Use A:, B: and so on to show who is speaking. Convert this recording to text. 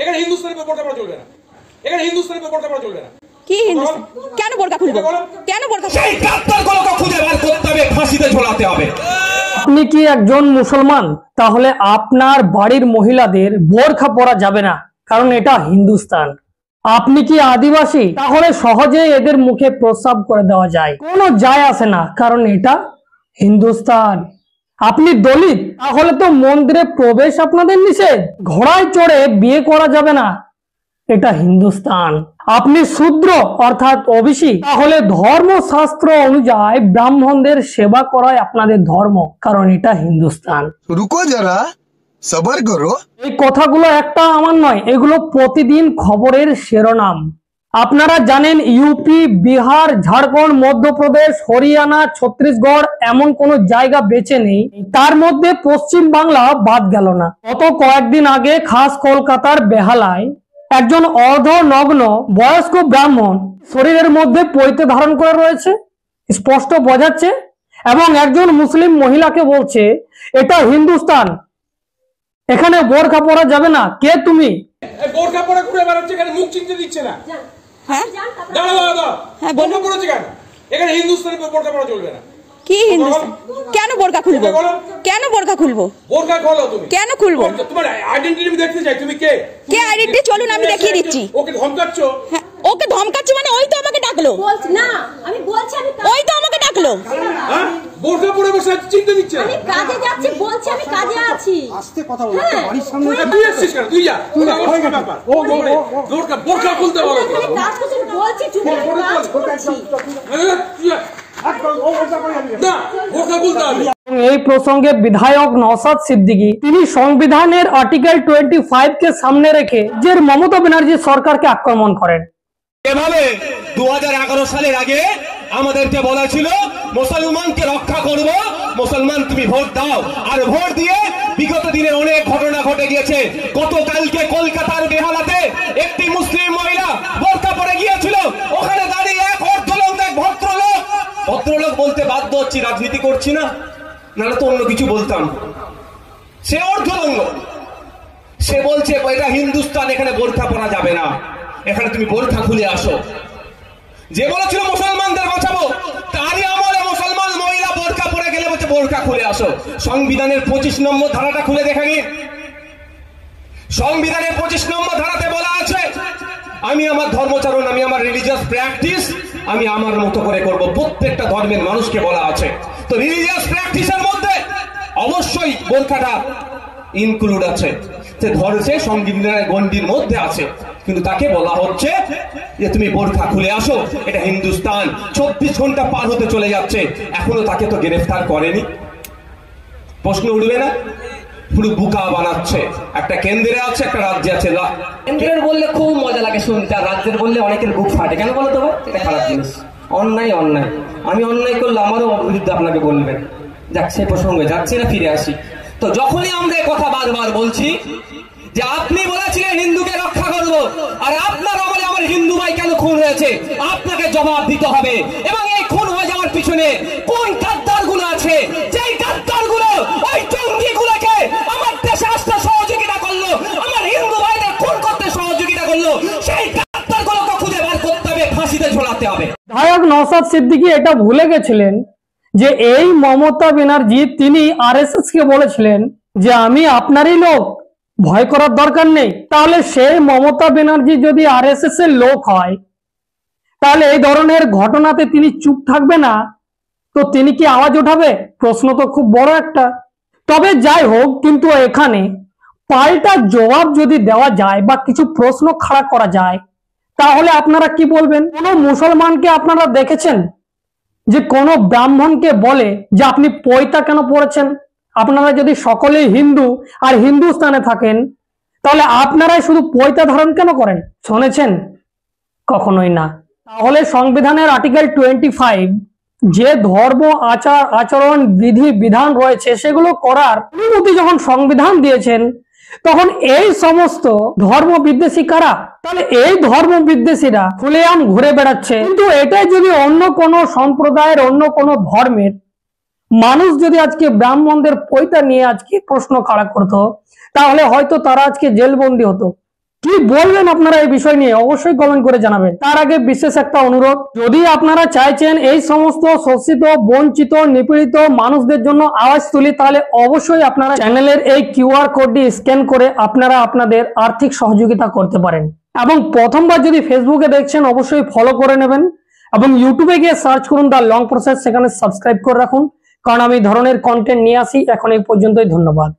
A: এখানে হিন্দুস্তানি বোরকা পরা চলবে না, এখানে হিন্দুস্তানি বোরকা পরা চলবে না।
B: কি হিন্দুস্তান? কেন বোরকা খুলবো? কেন বোরকা?
C: সেই গাদ্দারগুলোকে খুঁজে বের করতে হবে, ফাঁসিতে ঝোলাতে হবে।
D: আপনি কি একজন মুসলমান, তাহলে আপনার বাড়ির মহিলাদের বোরখা পরা যাবে না, কারণ এটা হিন্দুস্তান। আপনি কি আদিবাসী, তাহলে সহজেই এদের মুখে প্রস্রাব করে দেওয়া যায়, কোনো যায় আসে না, কারণ এটা হিন্দুস্তান। আপনি দলিত, তাহলে তো মন্দিরে প্রবেশ আপনাদের নিষেধ। ঘোড়ায় চড়ে বিয়ে করা যাবে না, এটা হিন্দুস্তান। আপনি শূদ্র অর্থাৎ ওবিসি, তাহলে ধর্মশাস্ত্র অনুযায়ী ব্রাহ্মণদের সেবা করাই আপনাদের ধর্ম, কারণ এটা হিন্দুস্তান।
E: রুকো যারা, সবার করো।
D: এই কথাগুলো একটা আমার নয়, এগুলো প্রতিদিন খবরের শিরোনাম। আপনারা জানেন ইউপি, বিহার, ঝাড়খণ্ড, মধ্যপ্রদেশ, হরিয়ানা, ছত্তিশগড় এমন কোন জায়গা বেঁচে নেই, তার মধ্যে পশ্চিম বাংলা বাদ গেল না। গত কয়েকদিন আগে খাস কলকাতার বেহালায় একজন অর্ধনগ্ন বয়স্ক ব্রাহ্মণ শরীরের মধ্যে পৈতে ধারণ করে রয়েছে, স্পষ্ট বোঝাচ্ছে, এবং একজন মুসলিম মহিলাকে বলছে এটা হিন্দুস্তান, এখানে বোরখা পরা যাবে না। কে তুমি?
A: বোরকা পরা ঘুরে বেড়াচ্ছে, এখানে মুখ চিনতে দিচ্ছে না।
B: হ্যাঁ
A: দাঁড়াও দাঁড়াও,
B: হ্যাঁ
A: বোরকা পরেছে কেন? এখানে হিন্দুস্তানি বোরকা পরা চলবে না।
B: কি হিন্দুস্তান? কেন বোরকা খুলবো? কেন বোরকা খুলবো?
A: বোরকা খোলো তুমি।
B: কেন খুলবো?
A: তোমার আইডেন্টিটি আমি দেখতে চাই, তুমি কে?
B: কে আইডেন্টিটি? চলুন আমি দেখিয়ে দিচ্ছি।
A: ওকে ধমকাচ্ছ?
B: হ্যাঁ, ওকে ধমকাচ্ছি মানে ওই তো আমাকে ডাকলো।
F: না আমি বলছি আমি
B: ওই তো আমাকে ডাকলো।
A: হ্যাঁ, বোরকা পরে বসে আছে, চিনতে দিচ্ছে না।
F: আমি কাজে যাচ্ছি, বলছি আমি কাজে আছি।
G: আস্তে কথা বলো, একটা বাড়ির সামনে।
A: তুই আসছিস কেন? তুই যা, তুই আমার কি ব্যাপার? বোরকা বোরকা খুলতে বলো।
F: আমি কাজ করছি, বলছি তুমি কাজ করছি।
A: না, বোরকা খুলতে হবে।
D: এই প্রসঙ্গে বিধায়ক নওশাদ সিদ্দিকী তিনি সংবিধানের আর্টিকেল 25 কে সামনে রেখে যে মমতা ব্যানার্জি সরকারকে আক্রমণ করেন।
C: এভাবে 2011 সালের আগে আমাদেরকে বলা ছিল মুসলমানকে রক্ষা করব, মুসলমান তুমি ভোট দাও। আর ভোট দিয়ে বিগত দিনে অনেক ঘটনা ঘটে গিয়েছে। গতকালকে কলকাতার বেহালাতে একটি মুসলিম মহিলা বোরকা পরে গিয়েছিল, ওখানে দাঁড়িয়ে এক ভদ্রলোক বলতে বাধ্য হচ্ছি, রাজনীতি করছি না, নাহলে তো অন্য কিছু বলতাম। সে অর্ধলঙ্গ, সে বলছে এটা হিন্দুস্তান, এখানে বোরকা পরা যাবে না, এখানে তুমি বোরকা খুলে আসো। যে বলেছিল মুসলমানদের বাঁচাবো, তারই আমলে মুসলমান মহিলা বোরকা পরে গেলে বলছে বোরকা খুলে আসো। সংবিধানের 25 নম্বর ধারাটা খুলে দেখা গিয়ে, সংবিধানের 25 নম্বর ধারাতে বলা আছে আমি আমার ধর্মচারণ, আমি আমার রিলিজিয়াস প্র্যাকটিস আমি আমার মতো করে করব। প্রত্যেকটা ধর্মের মানুষকে বলা আছে। তো রিলিজিয়াস প্র্যাকটিসের মধ্যে অবশ্যই বোরকাটা ইনক্লুড আছে, সে সংবিধানের গণ্ডির মধ্যে আছে, কিন্তু তাকে বলা হচ্ছে যে তুমি বোরকা খুলে আসো, এটা হিন্দুস্তান। 24 ঘন্টা পার হতে চলে যাচ্ছে, এখনো তাকে তো গ্রেফতার করেনি। প্রশ্ন উঠবে না? পুরো বুকা বানাচ্ছে। একটা কেন্দ্রে আছে, একটা রাজ্যে আছে। কেন্দ্রের বললে খুব মজা লাগে শুনতে, আর রাজ্যের বললে অনেকের বুক ফাটে। কেন বলো তো ভাই? এটা খারাপ জিনিস। অন্যায় অন্যায়, আমি অন্যায় করলে আমারও বিরুদ্ধে আপনাকে বলবেন। যাক, সে প্রসঙ্গে যাচ্ছি না, ফিরে আসি। তো যখনই আমরা কথা বারবার বলছি যে আপনি বলেছিলেন হিন্দুকে রক্ষা করব, আর আপনার আমলে আমার হিন্দু ভাই কেন খুন হয়েছে, আপনাকে জবাব দিতে হবে। এবং এই খুন হয়ে যাওয়ার পিছনে কোন গাদ্দারগুলো আছে, যেই গাদ্দারগুলো ওই জঙ্গিগুলোকে আমার দেশে আসতে সহযোগিতা করলো, আমার হিন্দু ভাইদের খুন করতে সহযোগিতা করলো, সেই গাদ্দারগুলোকে খুঁজে বের করতে হবে, ফাঁসিতে ঝোলাতে হবে।
D: বিধায়ক নওশাদ সিদ্দিকী এটা ভুলে গেছিলেন যে এই মমতা ব্যানার্জি তিনি আরএসএস কে বলেছিলেন যে আমি আপনারই লোক, ভয় করার দরকার নেই। তাহলে সেই মমতা ব্যানার্জি যদি আরএসএস এর লোক হয়, তাহলে এই ধরনের ঘটনাতে তিনি চুপ থাকবে না, তো তিনি কি আওয়াজ উঠাবে? প্রশ্ন তো খুব বড় একটা। তবে যাই হোক, কিন্তু এখানে পাল্টা জবাব যদি দেওয়া যায় বা কিছু প্রশ্ন খাড়া করা যায়, তাহলে আপনারা কি বলবেন? কোন মুসলমানকে আপনারা দেখেছেন যে কোন ব্রাহ্মণকে বলে যে আপনি পৈতা কেন পড়েছেন? আপনারা যদি সকলেই হিন্দু আর হিন্দুস্তানে থাকেন, তাহলে আপনারাই শুধু পৈতা ধারণ কেন করেন? শুনেছেন? কখনোই না। তাহলে সংবিধানের আর্টিকেল 25 যে ধর্ম আচার আচরণ বিধি বিধান রয়েছে সেগুলো করার অনুমতি যখন সংবিধান দিয়েছেন, তখন এই সমস্ত ধর্ম বিদ্বেষী কারা? তাহলে এই ধর্ম বিদ্বেষীরা খুলেআম ঘুরে বেড়াচ্ছে। কিন্তু এটাই যদি অন্য কোনো সম্প্রদায়ের, অন্য কোনো ধর্মের মানুষ যদি আজকে ব্রাহ্মণদের পৈতা নিয়ে আজকে প্রশ্ন খাড়া করতো, তাহলে হয়তো তারা আজকে জেলবন্দি হতো। কি বলবেন আপনারা এই বিষয় নিয়ে অবশ্যই কমেন্ট করে জানাবেন। তার আগে বিশেষ একটা অনুরোধ, যদি আপনারা চাইছেন এই সমস্ত শোষিত, বঞ্চিত, নিপীড়িত মানুষদের জন্য আওয়াজ তুলি, তাহলে অবশ্যই আপনারা চ্যানেলের এই কিউআর কোডটি স্ক্যান করে আপনারা আপনাদের আর্থিক সহযোগিতা করতে পারেন। এবং প্রথমবার যদি ফেসবুকে দেখছেন অবশ্যই ফলো করে নেবেন এবং ইউটিউবে গিয়ে সার্চ করুন দ্য লং প্রসেস, সেখানে সাবস্ক্রাইব করে রাখুন, কারণ আমি এই ধরনের কন্টেন্ট নিয়ে আসি। এখন এই পর্যন্তই, ধন্যবাদ।